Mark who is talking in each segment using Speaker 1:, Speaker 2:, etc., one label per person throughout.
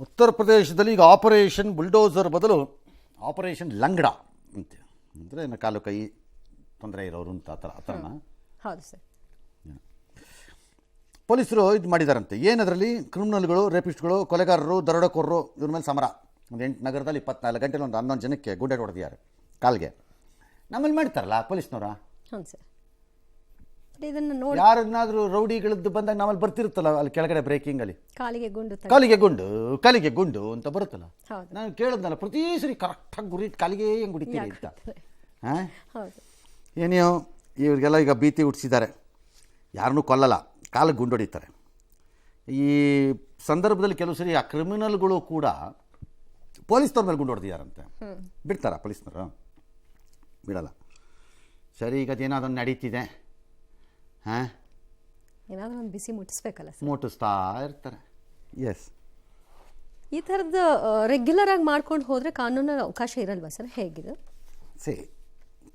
Speaker 1: ಉತ್ತರ ಪ್ರದೇಶದಲ್ಲಿ ಈಗ ಆಪರೇಷನ್ ಬುಲ್ಡೋಸರ್ ಬದಲು ಆಪರೇಷನ್ ಲಂಗಡ ಅಂತ ಅಂದರೆ ಕಾಲು ಕೈ ತೊಂದರೆ ಇರೋರು ಅಂತ ಆ ಥರನ.
Speaker 2: ಹೌದು ಸರ್.
Speaker 1: ಪೊಲೀಸರು ಇದು ಮಾಡಿದಾರಂತೆ. ಏನದರಲ್ಲಿ ಕ್ರಿಮಿನಲ್ಗಳು, ರೇಪಿಸ್ಟ್ಗಳು, ಕೊಲೆಗಾರರು, ದರೋಡೆಕೋರರು ಇವ್ರ ಮೇಲೆ ಸಮರ. ಒಂದು 8 ನಗರದಲ್ಲಿ 24 ಗಂಟೆಲಿ ಒಂದು 11 ಜನಕ್ಕೆ ಗುಂಡೇಟು ಹೊಡೆದಿದ್ದಾರೆ ಕಾಲ್ಗೆ. ನಮ್ಮಲ್ಲಿ ಮಾಡ್ತಾರಲ್ಲ ಪೊಲೀಸ್ನವರ.
Speaker 2: ಹೌದು ಸರ್. ಇದನ್ನು ನೋಡಿ
Speaker 1: ಯಾರನ್ನಾದರೂ ರೌಡಿಗಳದ್ದು ಬಂದಾಗ ನಮ್ಮಲ್ಲಿ ಬರ್ತಿರುತ್ತಲ್ಲ, ಅಲ್ಲಿ ಕೆಳಗಡೆ ಬ್ರೇಕಿಂಗಲ್ಲಿ
Speaker 2: ಕಾಲಿಗೆ ಗುಂಡು
Speaker 1: ಕಾಲಿಗೆ ಗುಂಡು ಅಂತ ಬರುತ್ತಲ್ಲ.
Speaker 2: ಹೌದು.
Speaker 1: ನಾನು ಕೇಳಿದ್ನಲ್ಲ ಪ್ರತಿ ಸರಿ ಕರೆಕ್ಟಾಗಿ ಗುರಿ ಕಾಲಿಗೆ ಹೆಂಗೆ ಗುಡಿತೀರಿ ಅಂತ. ಹಾಂ,
Speaker 2: ಹೌದು.
Speaker 1: ಏನೇಯೋ ಇವ್ರಿಗೆಲ್ಲ ಈಗ ಭೀತಿ ಹುಟ್ಟಿಸಿದ್ದಾರೆ. ಯಾರನ್ನೂ ಕೊಲ್ಲಲ್ಲ, ಕಾಲಿಗೆ ಗುಂಡು ಹೊಡಿತಾರೆ. ಈ ಸಂದರ್ಭದಲ್ಲಿ ಕೆಲವು ಸರಿ ಆ ಕ್ರಿಮಿನಲ್ಗಳು ಕೂಡ ಪೊಲೀಸ್ನವ್ರ ಮೇಲೆ ಗುಂಡು ಹೊಡೆದಿದ್ದಾರಂತೆ. ಬಿಡ್ತಾರ ಪೊಲೀಸ್ನವರು? ಬಿಡಲ್ಲ. ಸರಿ, ಈಗ ಅದೇನಾದ್ರು ನಡೀತಿದೆ. ಹಾಂ,
Speaker 2: ಏನಾದರೂ ಒಂದು ಬಿಸಿ ಮುಟ್ಟಿಸ್ಬೇಕಲ್ಲ ಸರ್.
Speaker 1: ಮುಟ್ಟಿಸ್ತಾ ಇರ್ತಾರೆ. ಎಸ್,
Speaker 2: ಈ ಥರದ್ದು ರೆಗ್ಯುಲರ್ ಆಗಿ ಮಾಡ್ಕೊಂಡು ಹೋದರೆ ಕಾನೂನು ಅವಕಾಶ ಇರಲ್ವಾ ಸರ್? ಹೇಗಿದೆ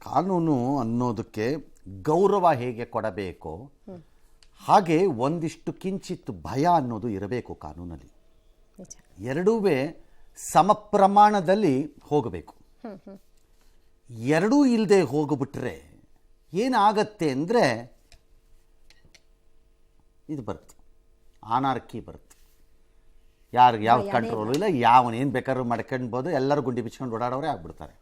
Speaker 1: ಕಾನೂನು ಅನ್ನೋದಕ್ಕೆ ಗೌರವ ಹೇಗೆ ಕೊಡಬೇಕು ಹಾಗೆ ಒಂದಿಷ್ಟು ಕಿಂಚಿತ್ ಭಯ ಅನ್ನೋದು ಇರಬೇಕು ಕಾನೂನಲ್ಲಿ.
Speaker 2: ನಿಜ.
Speaker 1: ಎರಡೂ ಸಮ ಪ್ರಮಾಣದಲ್ಲಿ ಹೋಗಬೇಕು. ಎರಡೂ ಇಲ್ಲದೆ ಹೋಗ್ಬಿಟ್ರೆ ಏನಾಗತ್ತೆ ಅಂದರೆ ಇದು ಬರುತ್ತೆ, ಅನಾರ್ಕಿ ಬರುತ್ತೆ. ಯಾರಿಗೆ ಯಾವ ಕಂಟ್ರೋಲು ಇಲ್ಲ, ಯಾವನೇನು ಬೇಕಾದ್ರೂ ಮಾಡ್ಕೊಂಡ್ಬೋದು, ಎಲ್ಲರೂ ಗುಂಡಿ ಬಿಚ್ಕೊಂಡು ಓಡಾಡೋರೇ ಆಗ್ಬಿಡ್ತಾರೆ.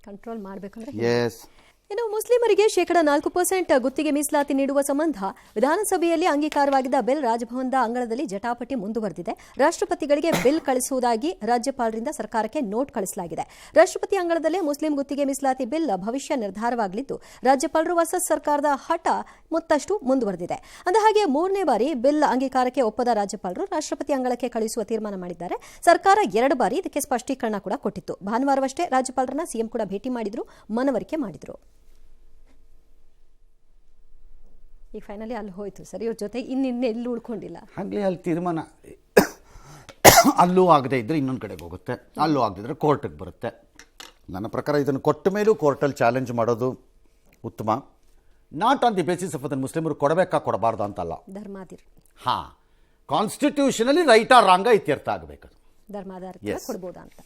Speaker 2: ಕಂಟ್ರೋಲ್ ಮಾಡಬೇಕಂದ್ರೆ.
Speaker 1: ಎಸ್.
Speaker 2: ಇನ್ನು ಮುಸ್ಲಿಮರಿಗೆ 4% ಗುತ್ತಿಗೆ ಮೀಸಲಾತಿ ನೀಡುವ ಸಂಬಂಧ ವಿಧಾನಸಭೆಯಲ್ಲಿ ಅಂಗೀಕಾರವಾಗಿದ್ದ ಬಿಲ್ ರಾಜಭವನದ ಅಂಗಳದಲ್ಲಿ ಜಟಾಪಟಿ ಮುಂದುವರೆದಿದೆ. ರಾಷ್ಟ್ರಪತಿಗಳಿಗೆ ಬಿಲ್ ಕಳಿಸುವುದಾಗಿ ರಾಜ್ಯಪಾಲರಿಂದ ಸರ್ಕಾರಕ್ಕೆ ನೋಟ್ ಕಳಿಸಲಾಗಿದೆ. ರಾಷ್ಟ್ರಪತಿ ಅಂಗಳದಲ್ಲೇ ಮುಸ್ಲಿಂ ಗುತ್ತಿಗೆ ಮೀಸಲಾತಿ ಬಿಲ್ ಭವಿಷ್ಯ ನಿರ್ಧಾರವಾಗಲಿದ್ದು, ರಾಜ್ಯಪಾಲರು ಹೊಸ ಸರ್ಕಾರದ ಹಠ ಮತ್ತಷ್ಟು ಮುಂದುವರೆದಿದೆ. ಅಂದಹಾಗೆ 3ನೇ ಬಾರಿ ಬಿಲ್ ಅಂಗೀಕಾರಕ್ಕೆ ಒಪ್ಪದ ರಾಜ್ಯಪಾಲರು ರಾಷ್ಟ್ರಪತಿ ಅಂಗಳಕ್ಕೆ ಕಳುಹಿಸುವ ತೀರ್ಮಾನ ಮಾಡಿದ್ದಾರೆ. ಸರ್ಕಾರ 2 ಬಾರಿ ಇದಕ್ಕೆ ಸ್ಪಷ್ಟೀಕರಣ ಕೂಡ ಕೊಟ್ಟಿತ್ತು. ಭಾನುವಾರವಷ್ಟೇ ರಾಜ್ಯಪಾಲರನ್ನ ಸಿಎಂ ಕೂಡ ಭೇಟಿ ಮಾಡಿದ್ರು, ಮನವರಿಕೆ ಮಾಡಿದ್ರು. ಈ ಫೈನಲಿ ಅಲ್ಲಿ ಹೋಯ್ತು ಸರ್. ಇವ್ರ ಜೊತೆ ಇನ್ನೆಲ್ಲೂ ಉಳ್ಕೊಂಡಿಲ್ಲ.
Speaker 1: ಹಾಗೆ ಅಲ್ಲಿ ತೀರ್ಮಾನ ಅಲ್ಲೂ ಆಗದೆ ಇದ್ದರೆ ಇನ್ನೊಂದು ಕಡೆಗೆ ಹೋಗುತ್ತೆ, ಅಲ್ಲೂ ಆಗದಿದ್ದರೆ ಕೋರ್ಟಿಗೆ ಬರುತ್ತೆ. ನನ್ನ ಪ್ರಕಾರ ಇದನ್ನು ಕೊಟ್ಟ ಮೇಲೂ ಕೋರ್ಟಲ್ಲಿ ಚಾಲೆಂಜ್ ಮಾಡೋದು ಉತ್ತಮ. Not on the basis of ಅದನ್ನು ಮುಸ್ಲಿಮರು ಕೊಡಬೇಕಾ ಕೊಡಬಾರ್ದು ಅಂತಲ್ಲ.
Speaker 2: ಧರ್ಮಾಧಿರ್
Speaker 1: ಹಾಂ, ಕಾನ್ಸ್ಟಿಟ್ಯೂಷನಲ್ಲಿ ರೈಟಾ ರಾಂಗ ಇತ್ಯರ್ಥ ಆಗಬೇಕದು.
Speaker 2: ಧರ್ಮಾಧಾರ ಕೊಡ್ಬೋದಾ ಅಂತ.